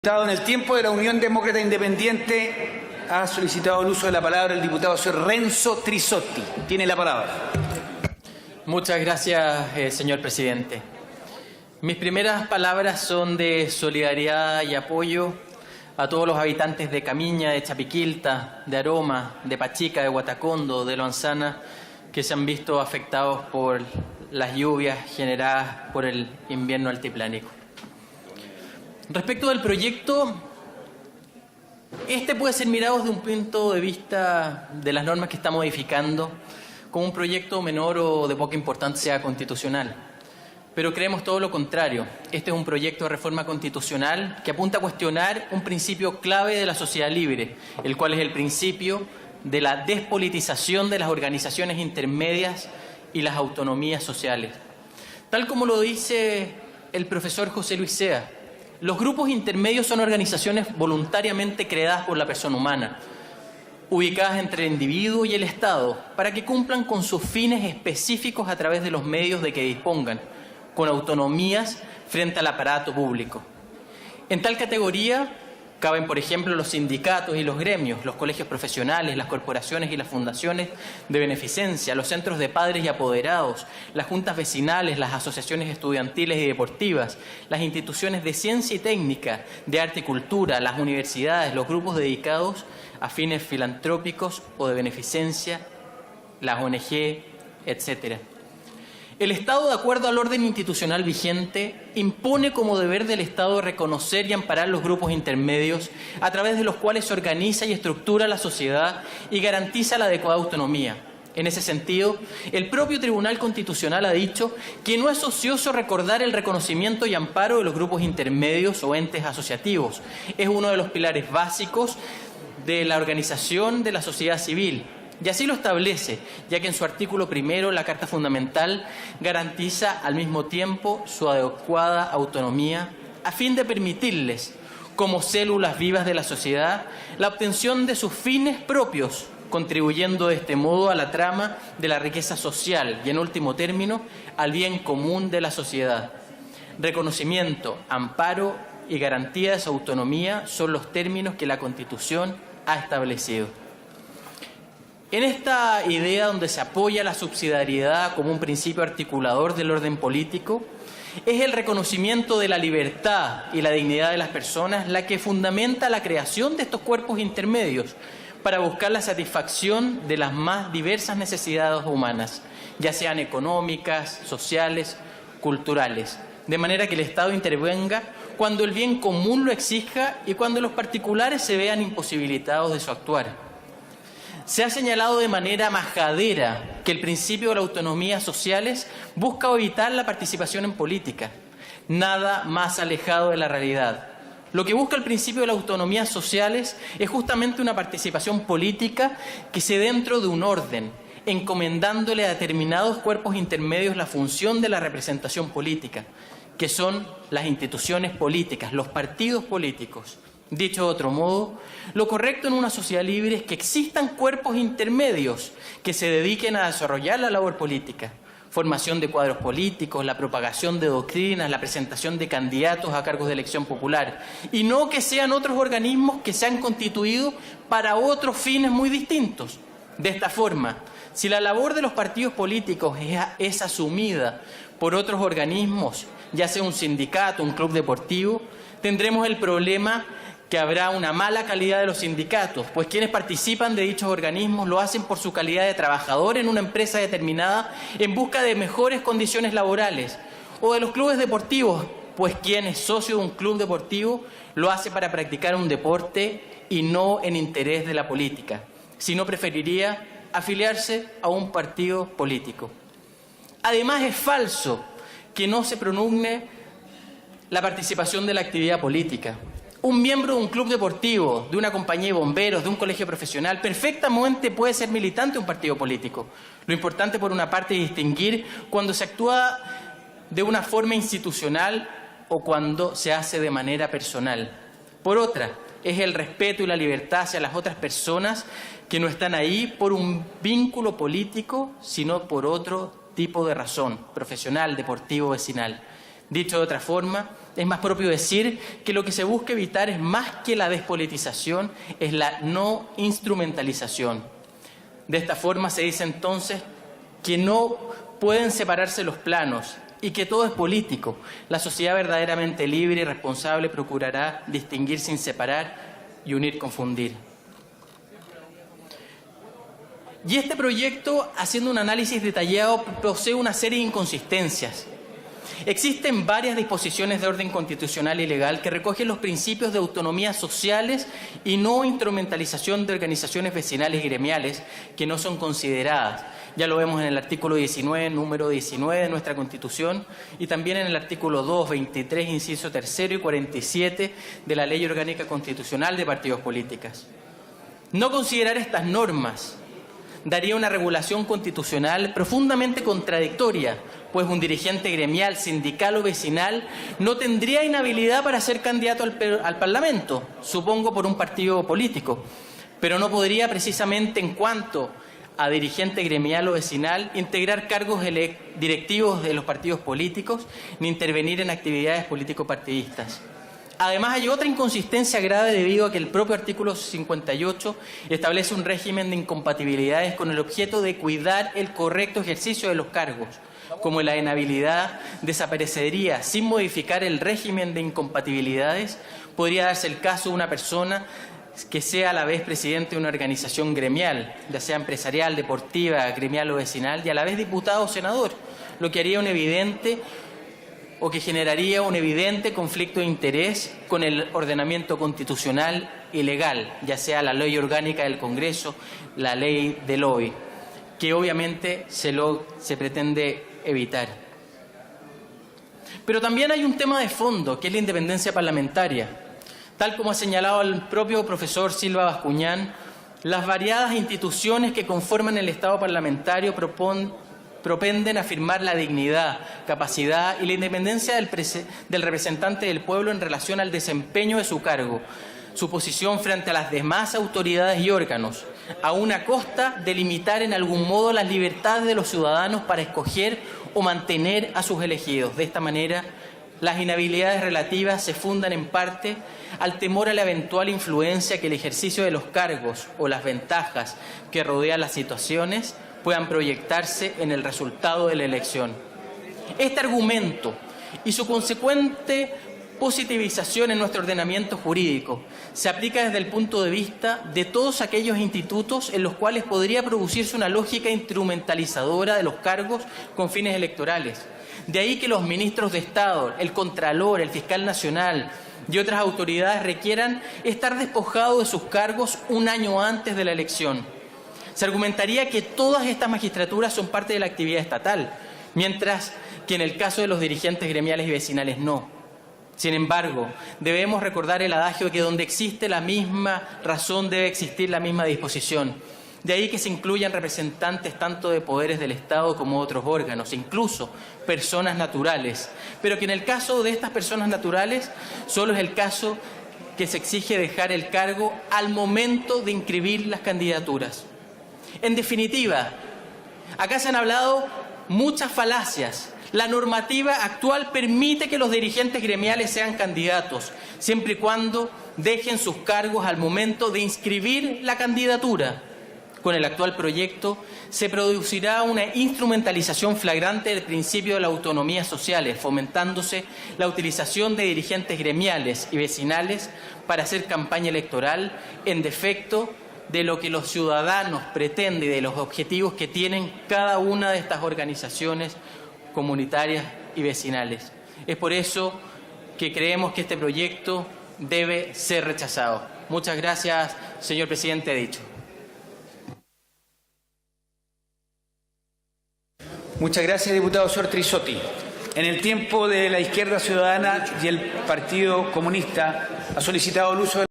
En el tiempo de la Unión Demócrata Independiente ha solicitado el uso de la palabra el diputado señor Renzo Trisotti. Tiene la palabra. Muchas gracias, señor presidente. Mis primeras palabras son de solidaridad y apoyo a todos los habitantes de Camiña, de Chapiquilta, de Aroma, de Pachica, de Huatacondo, de Loanzana, que se han visto afectados por las lluvias generadas por el invierno altiplánico. Respecto del proyecto, este puede ser mirado desde un punto de vista de las normas que está modificando como un proyecto menor o de poca importancia constitucional. Pero creemos todo lo contrario. Este es un proyecto de reforma constitucional que apunta a cuestionar un principio clave de la sociedad libre, el cual es el principio de la despolitización de las organizaciones intermedias y las autonomías sociales. Tal como lo dice el profesor José Luis Sea, los grupos intermedios son organizaciones voluntariamente creadas por la persona humana, ubicadas entre el individuo y el Estado, para que cumplan con sus fines específicos a través de los medios de que dispongan, con autonomías frente al aparato público. En tal categoría caben, por ejemplo, los sindicatos y los gremios, los colegios profesionales, las corporaciones y las fundaciones de beneficencia, los centros de padres y apoderados, las juntas vecinales, las asociaciones estudiantiles y deportivas, las instituciones de ciencia y técnica, de arte y cultura, las universidades, los grupos dedicados a fines filantrópicos o de beneficencia, las ONG, etc. El Estado, de acuerdo al orden institucional vigente, impone como deber del Estado reconocer y amparar los grupos intermedios a través de los cuales se organiza y estructura la sociedad y garantiza la adecuada autonomía. En ese sentido, el propio Tribunal Constitucional ha dicho que no es ocioso recordar el reconocimiento y amparo de los grupos intermedios o entes asociativos. Es uno de los pilares básicos de la organización de la sociedad civil. Y así lo establece, ya que en su artículo primero la Carta Fundamental garantiza al mismo tiempo su adecuada autonomía a fin de permitirles, como células vivas de la sociedad, la obtención de sus fines propios, contribuyendo de este modo a la trama de la riqueza social y, en último término, al bien común de la sociedad. Reconocimiento, amparo y garantía de su autonomía son los términos que la Constitución ha establecido. En esta idea donde se apoya la subsidiariedad como un principio articulador del orden político, es el reconocimiento de la libertad y la dignidad de las personas la que fundamenta la creación de estos cuerpos intermedios para buscar la satisfacción de las más diversas necesidades humanas, ya sean económicas, sociales, culturales, de manera que el Estado intervenga cuando el bien común lo exija y cuando los particulares se vean imposibilitados de su actuar. Se ha señalado de manera majadera que el principio de la autonomía sociales busca evitar la participación en política. Nada más alejado de la realidad. Lo que busca el principio de la autonomía sociales es justamente una participación política que se dentro de un orden, encomendándole a determinados cuerpos intermedios la función de la representación política, que son las instituciones políticas, los partidos políticos. Dicho de otro modo, lo correcto en una sociedad libre es que existan cuerpos intermedios que se dediquen a desarrollar la labor política, formación de cuadros políticos, la propagación de doctrinas, la presentación de candidatos a cargos de elección popular, y no que sean otros organismos que se han constituido para otros fines muy distintos. De esta forma, si la labor de los partidos políticos es asumida por otros organismos, ya sea un sindicato, un club deportivo, tendremos el problema que habrá una mala calidad de los sindicatos, pues quienes participan de dichos organismos lo hacen por su calidad de trabajador en una empresa determinada en busca de mejores condiciones laborales, o de los clubes deportivos, pues quien es socio de un club deportivo lo hace para practicar un deporte y no en interés de la política, sino preferiría afiliarse a un partido político. Además, es falso que no se pronugne la participación de la actividad política. Un miembro de un club deportivo, de una compañía de bomberos, de un colegio profesional, perfectamente puede ser militante de un partido político. Lo importante, por una parte, es distinguir cuando se actúa de una forma institucional o cuando se hace de manera personal. Por otra, es el respeto y la libertad hacia las otras personas que no están ahí por un vínculo político, sino por otro tipo de razón, profesional, deportivo, vecinal. Dicho de otra forma, es más propio decir que lo que se busca evitar es más que la despolitización, es la no instrumentalización. De esta forma se dice entonces que no pueden separarse los planos y que todo es político. La sociedad verdaderamente libre y responsable procurará distinguir sin separar y unir confundir. Y este proyecto, haciendo un análisis detallado, posee una serie de inconsistencias. Existen varias disposiciones de orden constitucional y legal que recogen los principios de autonomía sociales y no instrumentalización de organizaciones vecinales y gremiales que no son consideradas. Ya lo vemos en el artículo 19, número 19 de nuestra Constitución, y también en el artículo 2, 23, inciso 3 y 47 de la Ley Orgánica Constitucional de Partidos Políticos. No considerar estas normas daría una regulación constitucional profundamente contradictoria, pues un dirigente gremial, sindical o vecinal no tendría inhabilidad para ser candidato al Parlamento, supongo por un partido político, pero no podría precisamente en cuanto a dirigente gremial o vecinal integrar cargos directivos de los partidos políticos ni intervenir en actividades político-partidistas. Además, hay otra inconsistencia grave debido a que el propio artículo 58 establece un régimen de incompatibilidades con el objeto de cuidar el correcto ejercicio de los cargos. Como la inhabilidad desaparecería sin modificar el régimen de incompatibilidades, podría darse el caso de una persona que sea a la vez presidente de una organización gremial, ya sea empresarial, deportiva, gremial o vecinal, y a la vez diputado o senador, lo que haría un evidente o que generaría un evidente conflicto de interés con el ordenamiento constitucional y legal, ya sea la ley orgánica del Congreso, la ley del OI, que obviamente se pretende evitar. Pero también hay un tema de fondo, que es la independencia parlamentaria. Tal como ha señalado el propio profesor Silva Bascuñán, las variadas instituciones que conforman el Estado parlamentario propenden a afirmar la dignidad, capacidad y la independencia del representante del pueblo en relación al desempeño de su cargo, su posición frente a las demás autoridades y órganos, a una costa de limitar en algún modo las libertades de los ciudadanos para escoger o mantener a sus elegidos. De esta manera, las inhabilidades relativas se fundan en parte al temor a la eventual influencia que el ejercicio de los cargos o las ventajas que rodean las situaciones puedan proyectarse en el resultado de la elección. Este argumento y su consecuente positivización en nuestro ordenamiento jurídico se aplica desde el punto de vista de todos aquellos institutos en los cuales podría producirse una lógica instrumentalizadora de los cargos con fines electorales. De ahí que los ministros de Estado, el Contralor, el Fiscal Nacional y otras autoridades requieran estar despojados de sus cargos un año antes de la elección. Se argumentaría que todas estas magistraturas son parte de la actividad estatal, mientras que en el caso de los dirigentes gremiales y vecinales no. Sin embargo, debemos recordar el adagio que donde existe la misma razón debe existir la misma disposición. De ahí que se incluyan representantes tanto de poderes del Estado como otros órganos, incluso personas naturales. Pero que en el caso de estas personas naturales, solo es el caso que se exige dejar el cargo al momento de inscribir las candidaturas. En definitiva, acá se han hablado muchas falacias. La normativa actual permite que los dirigentes gremiales sean candidatos, siempre y cuando dejen sus cargos al momento de inscribir la candidatura. Con el actual proyecto se producirá una instrumentalización flagrante del principio de la autonomía social, fomentándose la utilización de dirigentes gremiales y vecinales para hacer campaña electoral en defecto de lo que los ciudadanos pretenden y de los objetivos que tienen cada una de estas organizaciones comunitarias y vecinales. Es por eso que creemos que este proyecto debe ser rechazado. Muchas gracias, señor presidente. Dicho. Muchas gracias, diputado señor Trissotti. En el tiempo de la Izquierda Ciudadana y el Partido Comunista ha solicitado el uso de